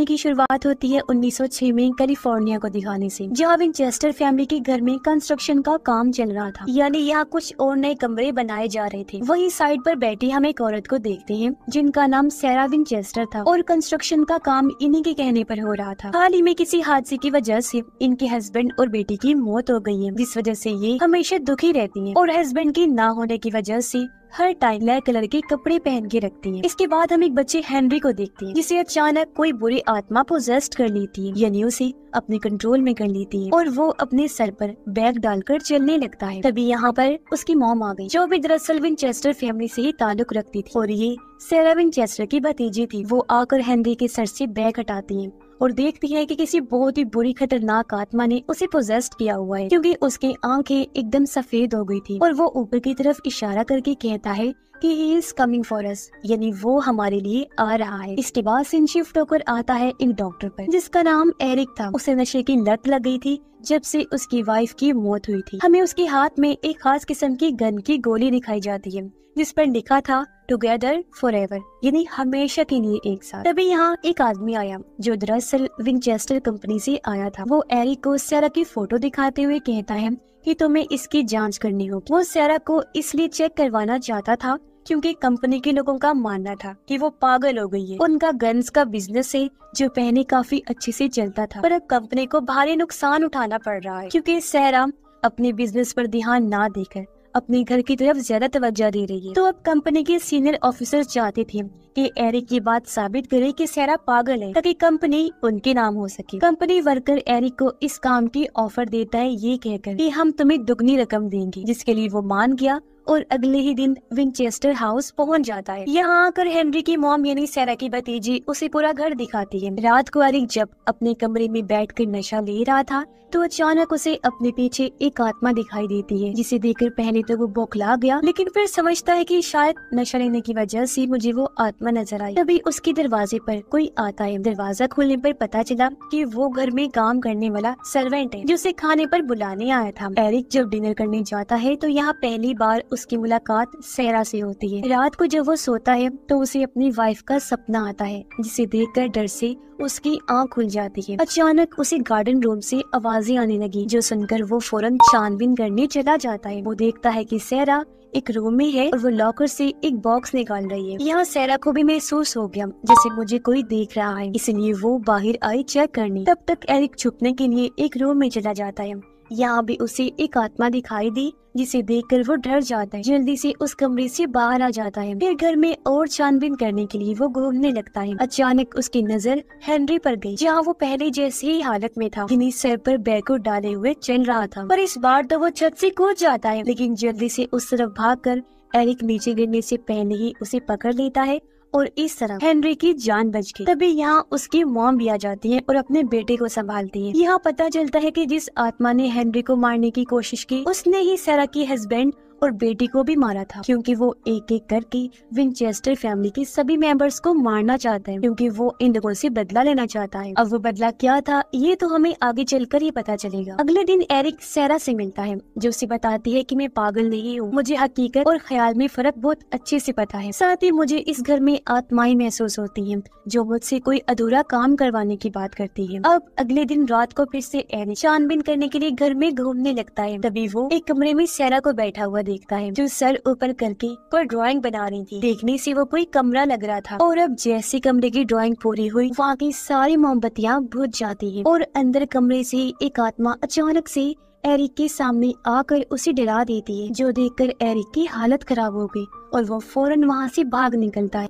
कहानी की शुरुआत होती है 1906 में कैलिफोर्निया को दिखाने से, जहाँ विंचेस्टर फैमिली के घर में कंस्ट्रक्शन का काम चल रहा था। यानी यहाँ कुछ और नए कमरे बनाए जा रहे थे। वही साइड पर बैठी हम एक औरत को देखते हैं जिनका नाम सैरा विंचेस्टर था और कंस्ट्रक्शन का काम इन्हीं के कहने पर हो रहा था। हाल ही में किसी हादसे की वजह से इनके हस्बैंड और बेटी की मौत हो गई है, जिस वजह से ये हमेशा दुखी रहती हैं और हस्बैंड की ना होने की वजह से हर टाइम ब्लैक कलर के कपड़े पहन के रखती हैं। इसके बाद हम एक बच्चे हेनरी को देखते हैं जिसे अचानक कोई बुरी आत्मा पोजेस्ट कर लेती है, यानी उसे अपने कंट्रोल में कर लेती है और वो अपने सर पर बैग डालकर चलने लगता है। तभी यहाँ पर उसकी मॉम आ गई, जो भी दरअसल विंचेस्टर फैमिली से ही ताल्लुक रखती थी और ये सैरा विंचेस्टर की भतीजी थी। वो आकर हेनरी के सर से बैग हटाती है और देखती है कि किसी बहुत ही बुरी खतरनाक आत्मा ने उसे पोजेस्ट किया हुआ है, क्योंकि उसकी आंखें एकदम सफेद हो गई थी और वो ऊपर की तरफ इशारा करके कहता है कि he is coming for us, यानी वो हमारे लिए आ रहा है। इसके बाद सीन शिफ्ट होकर आता है एक डॉक्टर पर जिसका नाम एरिक था। उसे नशे की लत लग गई थी जब से उसकी वाइफ की मौत हुई थी। हमें उसके हाथ में एक खास किस्म की गन की गोली दिखाई जाती है जिस पर लिखा था टुगेदर फॉरएवर, यानी हमेशा के लिए एक साथ। तभी यहाँ एक आदमी आया जो दरअसल विंचेस्टर कंपनी से आया था। वो एरिक को सैरा की फोटो दिखाते हुए कहता है कि तुम्हें इसकी जांच करनी होगी। वो सैरा को इसलिए चेक करवाना चाहता था क्योंकि कंपनी के लोगों का मानना था कि वो पागल हो गई है। उनका गन्स का बिजनेस है जो पहले काफी अच्छे से चलता था, पर अब कंपनी को भारी नुकसान उठाना पड़ रहा है क्योंकि सैरा अपने बिजनेस पर ध्यान ना देकर अपने घर की तरफ ज्यादा तवज्जो दे रही है। तो अब कंपनी के सीनियर ऑफिसर चाहते थे कि एरिक ये बात साबित करे कि सैरा पागल है ताकि कंपनी उनके नाम हो सके। कंपनी वर्कर एरिक को इस काम की ऑफर देता है ये कहकर कि हम तुम्हें दुगनी रकम देंगे, जिसके लिए वो मान गया और अगले ही दिन विंचेस्टर हाउस पहुंच जाता है। यहाँ आकर हेनरी की मॉम यानी सैरा की भतीजी उसे पूरा घर दिखाती है। रात को एरिक जब अपने कमरे में बैठकर नशा ले रहा था तो अचानक उसे अपने पीछे एक आत्मा दिखाई देती है, जिसे देखकर पहले तो वो बौखला गया, लेकिन फिर समझता है कि शायद नशा लेने की वजह से मुझे वो आत्मा नजर आई। तभी उसके दरवाजे पर कोई आता है। दरवाजा खोलने पर पता चला कि वो घर में काम करने वाला सर्वेंट है जो उसे खाने पर बुलाने आया था। एरिक जब डिनर करने जाता है तो यहाँ पहली बार उसकी मुलाकात सैरा से होती है। रात को जब वो सोता है तो उसे अपनी वाइफ का सपना आता है, जिसे देखकर डर से उसकी आंख खुल जाती है। अचानक उसे गार्डन रूम से आवाजें आने लगी, जो सुनकर वो फौरन छानबीन करने चला जाता है। वो देखता है कि सैरा एक रूम में है और वो लॉकर से एक बॉक्स निकाल रही है। यहाँ सैरा को भी महसूस हो गया जैसे मुझे कोई देख रहा है, इसलिए वो बाहर आई चेक करने। तब तक एरिक छुपने के लिए एक रूम में चला जाता है। यहाँ भी उसे एक आत्मा दिखाई दी, जिसे देखकर वो डर जाता है। जल्दी से उस कमरे से बाहर आ जाता है। फिर घर में और छानबीन करने के लिए वो घूमने लगता है। अचानक उसकी नजर हेनरी पर गई, जहाँ वो पहले जैसी ही हालत में था, यानी सर पर बैग को डाले हुए चल रहा था। पर इस बार तो वो छत से कूद जाता है, लेकिन जल्दी से उस तरफ भागकर एरिक नीचे गिरने से पहले ही उसे पकड़ लेता है और इस तरह हेनरी की जान बच गई। तभी यहाँ उसकी मॉम भी आ जाती है और अपने बेटे को संभालती है। यहाँ पता चलता है कि जिस आत्मा ने हेनरी को मारने की कोशिश की उसने ही सैरा की हस्बैंड और बेटी को भी मारा था, क्योंकि वो एक एक करके विंचेस्टर फैमिली के सभी मेंबर्स को मारना चाहता है, क्योंकि वो इन लोगों से बदला लेना चाहता है। अब वो बदला क्या था ये तो हमें आगे चलकर ही पता चलेगा। अगले दिन एरिक सैरा से मिलता है, जो उसे बताती है कि मैं पागल नहीं हूँ, मुझे हकीकत और ख्याल में फर्क बहुत अच्छे से पता है। साथ ही मुझे इस घर में आत्माएं महसूस होती है जो मुझसे कोई अधूरा काम करवाने की बात करती है। अब अगले दिन रात को फिर से एरिक छानबीन करने के लिए घर में घूमने लगता है। तभी वो एक कमरे में सैरा को बैठा हुआ देखता है, जो सर ऊपर करके कोई ड्राइंग बना रही थी। देखने से वो कोई कमरा लग रहा था और अब जैसे कमरे की ड्राइंग पूरी हुई वहाँ की सारी मोमबत्तियाँ बुझ जाती हैं और अंदर कमरे से एक आत्मा अचानक से एरिक के सामने आकर उसे डरा देती है, जो देखकर एरिक की हालत खराब हो गई और वो फौरन वहाँ से भाग निकलता है।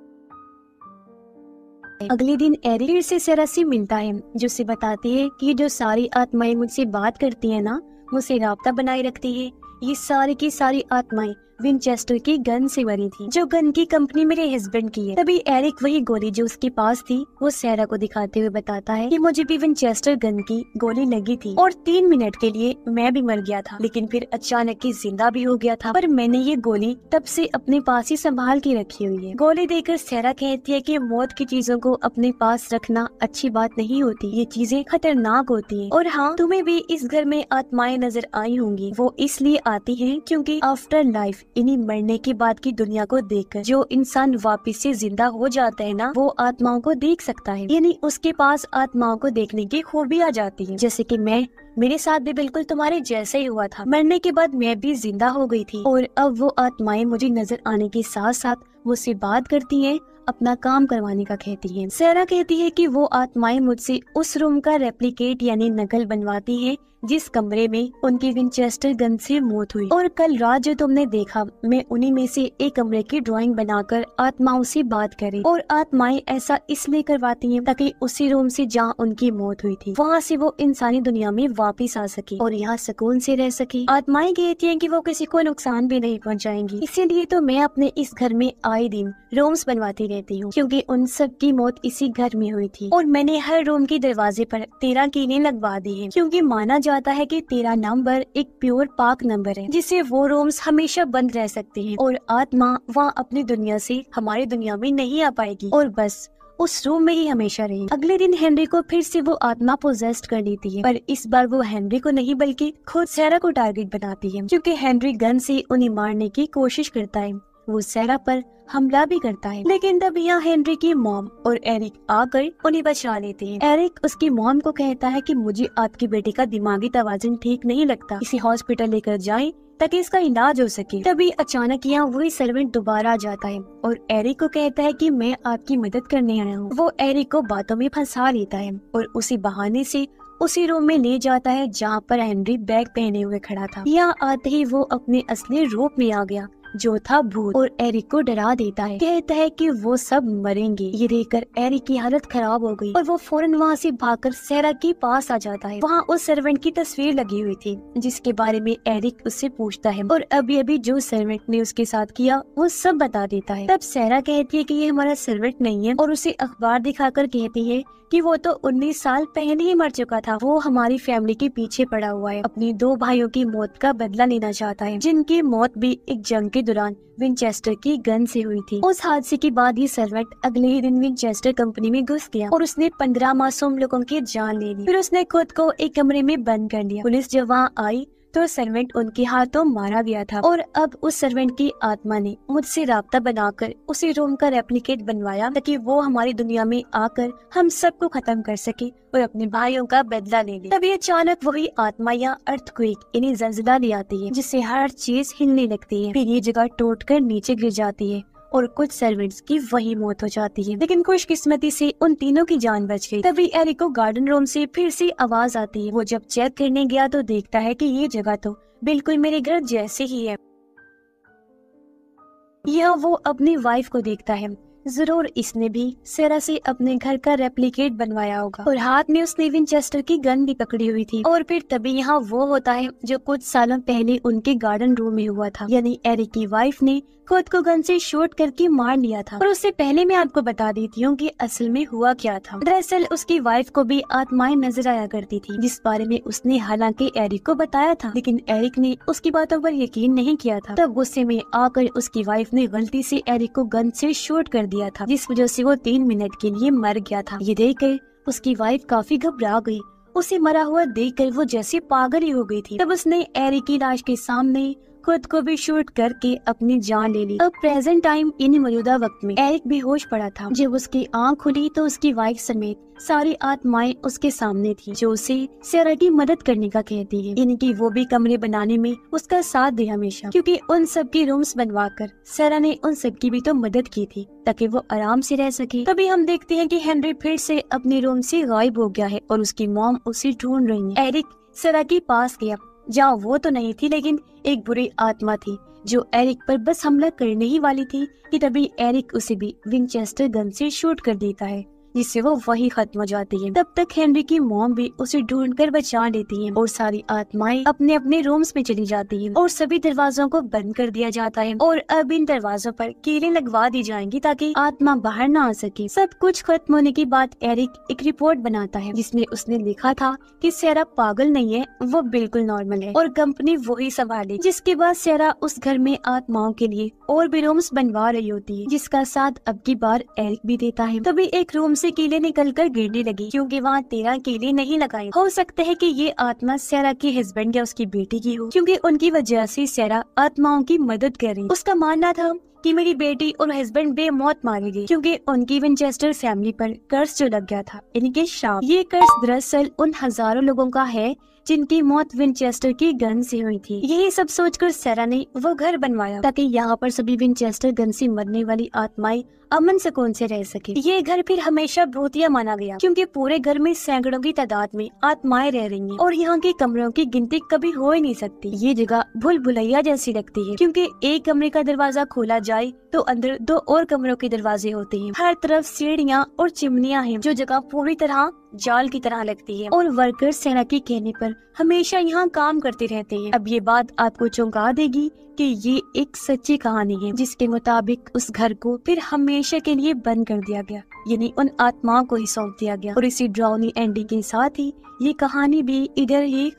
अगले दिन एरिक फिर से सैरा से मिलता है, जो उसे बताती है कि जो सारी आत्माएं मुझसे बात करती है ना, मुझसे राब्ता बनाए रखती है, ये सारी की सारी आत्माएं विंचेस्टर की गन से बनी थी, जो गन की कंपनी मेरे हस्बैंड की है। तभी एरिक वही गोली जो उसके पास थी वो सैरा को दिखाते हुए बताता है कि मुझे भी विंचेस्टर गन की गोली लगी थी और 3 मिनट के लिए मैं भी मर गया था, लेकिन फिर अचानक ही जिंदा भी हो गया था। पर मैंने ये गोली तब से अपने पास ही संभाल के रखी हुई है। गोली देकर सैरा कहती है कि मौत की चीजों को अपने पास रखना अच्छी बात नहीं होती, ये चीजें खतरनाक होती है। और हाँ, तुम्हें भी इस घर में आत्माएं नजर आई होंगी, वो इसलिए आती है क्योंकि आफ्टर लाइफ इन्हीं मरने के बाद की दुनिया को देखकर जो इंसान वापस से जिंदा हो जाता है ना, वो आत्माओं को देख सकता है। यानी उसके पास आत्माओं को देखने की खूबी आ जाती है। जैसे कि मेरे साथ भी बिल्कुल तुम्हारे जैसे ही हुआ था। मरने के बाद मैं भी जिंदा हो गई थी और अब वो आत्माएं मुझे नजर आने के साथ साथ मुझसे बात करती हैं, अपना काम करवाने का कहती हैं। सारा कहती है कि वो आत्माएं मुझसे उस रूम का रेप्लिकेट यानी नकल बनवाती हैं जिस कमरे में उनकी विंचेस्टर गन से मौत हुई। और कल रात जो तुमने देखा, मैं उन्हीं में से एक कमरे की ड्राइंग बनाकर आत्माओं से बात करी। और आत्माएं ऐसा इसलिए करवाती हैं ताकि उसी रूम से जहां उनकी मौत हुई थी वहां से वो इंसानी दुनिया में वापस आ सके और यहाँ सुकून से रह सके। आत्माएं कहती हैं कि वो किसी को नुकसान भी नहीं पहुँचाएंगी, इसीलिए तो मैं अपने इस घर में आए दिन रूम्स बनवाती रहती हूँ, क्योंकि उन सब की मौत इसी घर में हुई थी। और मैंने हर रूम के दरवाजे पर 13 कीलें लगवा दी है, क्योंकि माना जाता है कि 13 नंबर एक प्योर पाक नंबर है, जिससे वो रूम्स हमेशा बंद रह सकते हैं और आत्मा वहाँ अपनी दुनिया से हमारी दुनिया में नहीं आ पाएगी और बस उस रूम में ही हमेशा रहेगी। अगले दिन हेनरी को फिर से वो आत्मा पोजेस्ट कर लेती है, पर इस बार वो हेनरी को नहीं बल्कि खुद सारा को टारगेट बनाती है, क्योंकि हेनरी गन से उन्हें मारने की कोशिश करता है। वो सारा पर हमला भी करता है, लेकिन तब यहाँ हेनरी की मॉम और एरिक आकर उन्हें बचा लेते हैं। एरिक उसकी मॉम को कहता है कि मुझे आपकी बेटी का दिमागी तवाज़ुन ठीक नहीं लगता, इसे हॉस्पिटल लेकर जाएं ताकि इसका इलाज हो सके। तभी अचानक यहाँ वही सर्वेंट दोबारा आ जाता है और एरिक को कहता है कि मैं आपकी मदद करने आया हूँ। वो एरिक को बातों में फंसा लेता है और उसी बहाने से उसी रूम में ले जाता है जहाँ पर हेनरी बैग पहने हुए खड़ा था। यहाँ आते ही वो अपने असली रूप में आ गया, जो था भूत, और एरिक को डरा देता है। कहता है कि वो सब मरेंगे। ये देखकर एरिक की हालत खराब हो गई और वो फौरन वहाँ से भागकर सारा के पास आ जाता है। वहाँ उस सर्वेंट की तस्वीर लगी हुई थी जिसके बारे में एरिक उससे पूछता है और अभी अभी जो सर्वेंट ने उसके साथ किया वो सब बता देता है। तब सारा कहती है कि ये हमारा सर्वेंट नहीं है और उसे अखबार दिखाकर कहती है कि वो तो 19 साल पहले ही मर चुका था। वो हमारी फैमिली के पीछे पड़ा हुआ है, अपनी 2 भाइयों की मौत का बदला लेना चाहता है, जिनकी मौत भी एक जंग के दौरान विंचेस्टर की गन से हुई थी। उस हादसे के बाद ये सर्वेंट अगले ही दिन विंचेस्टर कंपनी में घुस गया और उसने 15 मासूम लोगों की जान ले ली। फिर उसने खुद को एक कमरे में बंद कर लिया। पुलिस जब वहाँ आई तो सर्वेंट उनके हाथों मारा गया था और अब उस सर्वेंट की आत्मा ने मुझसे राब्ता बनाकर उसी रूम का रेप्लिकेट बनवाया ताकि वो हमारी दुनिया में आकर हम सबको खत्म कर सके और अपने भाइयों का बदला ले ले। तभी अचानक वही आत्मा या अर्थक्वेक इन्हें जल्जला ले आती है, जिससे हर चीज हिलने लगती है। फिर ये जगह टूट कर नीचे गिर जाती है और कुछ सर्वेंट्स की वही मौत हो जाती है, लेकिन खुशकिस्मती से उन तीनों की जान बच गई। तभी एरिक को गार्डन रूम से फिर से आवाज आती है। वो जब चेक करने गया तो देखता है कि ये जगह तो बिल्कुल मेरे घर जैसे ही है। यह वो अपनी वाइफ को देखता है। जरूर इसने भी सारा से अपने घर का रेप्लिकेट बनवाया होगा और हाथ में उसने विंचेस्टर की गन भी पकड़ी हुई थी। और फिर तभी यहाँ वो होता है जो कुछ सालों पहले उनके गार्डन रूम में हुआ था, यानी एरिक की वाइफ ने खुद को गन से शूट करके मार लिया था। और उससे पहले मैं आपको बता देती हूँ कि असल में हुआ क्या था। दरअसल उसकी वाइफ को भी आत्माएं नजर आया करती थी, जिस बारे में उसने हालांकि एरिक को बताया था, लेकिन एरिक ने उसकी बातों पर यकीन नहीं किया था। तब गुस्से में आकर उसकी वाइफ ने गलती से एरिक को गन से शूट कर दिया था, जिस वजह से वो 3 मिनट के लिए मर गया था। ये देखकर उसकी वाइफ काफी घबरा गई। उसे मरा हुआ देखकर वो जैसे पागल ही हो गई थी। तब उसने एरिक की लाश के सामने खुद को भी शूट करके अपनी जान ले ली। अब प्रेजेंट टाइम इन मौजूदा वक्त में एरिक बेहोश पड़ा था। जब उसकी आंख खुली तो उसकी वाइफ समेत सारी आत्माएं उसके सामने थी, जो उसे सारा की मदद करने का कहती है, यानी कि वो भी कमरे बनाने में उसका साथ दे हमेशा, क्योंकि उन सब की रूम्स बनवाकर सारा ने उन सब की भी तो मदद की थी ताकि वो आराम से रह सके। तभी हम देखते हैं कि हेनरी फिर से अपने रूम से गायब हो गया है और उसकी मॉम उसे ढूंढ रही है। एरिक सारा के पास गया जहाँ वो तो नहीं थी, लेकिन एक बुरी आत्मा थी जो एरिक पर बस हमला करने ही वाली थी कि तभी एरिक उसे भी विंचेस्टर गन से शूट कर देता है, जिससे वो वही खत्म हो जाती है। तब तक हेनरी की मॉम भी उसे ढूंढकर बचा लेती है और सारी आत्माएं अपने अपने रूम्स में चली जाती हैं और सभी दरवाजों को बंद कर दिया जाता है और अब इन दरवाजों पर कीलें लगवा दी जाएंगी ताकि आत्मा बाहर ना आ सके। सब कुछ खत्म होने के बाद एरिक एक रिपोर्ट बनाता है जिसमें उसने लिखा था कि सारा पागल नहीं है, वो बिल्कुल नॉर्मल है और कंपनी वही संभाले। जिसके बाद सारा उस घर में आत्माओं के लिए और भी रूम्स बनवा रही होती है, जिसका साथ अब की बार एरिक भी देता है। तभी एक रूम से कीले निकल कर गिरने लगी, क्योंकि वहाँ 13 कीले नहीं लगाए। हो सकता है कि ये आत्मा सैरा के हस्बैंड या उसकी बेटी की हो, क्योंकि उनकी वजह से सैरा आत्माओं की मदद कर रही। उसका मानना था कि मेरी बेटी और हस्बैंड बेमौत मारे गए, क्योंकि उनकी विंचेस्टर फैमिली पर कर्ज जो लग गया था, इनके शाप। ये कर्ज दरअसल उन हजारों लोगों का है जिनकी मौत विंचेस्टर की गन से हुई थी। यही सब सोचकर सैरा ने वो घर बनवाया ताकि यहाँ पर सभी विंचेस्टर गन से मरने वाली आत्माएं अमन सुकून से रह सके। ये घर फिर हमेशा भूतिया माना गया, क्योंकि पूरे घर में सैकड़ों की तादाद में आत्माएं रह रही हैं और यहाँ के कमरों की गिनती कभी हो ही नहीं सकती। ये जगह भूल भुलैया जैसी लगती है, क्योंकि एक कमरे का दरवाजा खोला जाए तो अंदर 2 और कमरों के दरवाजे होते हैं। हर तरफ सीढ़ियाँ और चिमनियाँ हैं, जो जगह पूरी तरह जाल की तरह लगती है, और वर्कर्स सेना के कहने पर हमेशा यहाँ काम करते रहते हैं। अब ये बात आपको चौंका देगी कि ये एक सच्ची कहानी है, जिसके मुताबिक उस घर को फिर हमेशा के लिए बंद कर दिया गया, यानी उन आत्माओं को ही सौंप दिया गया। और इसी ड्राउनी एंडिंग के साथ ही ये कहानी भी इधर ही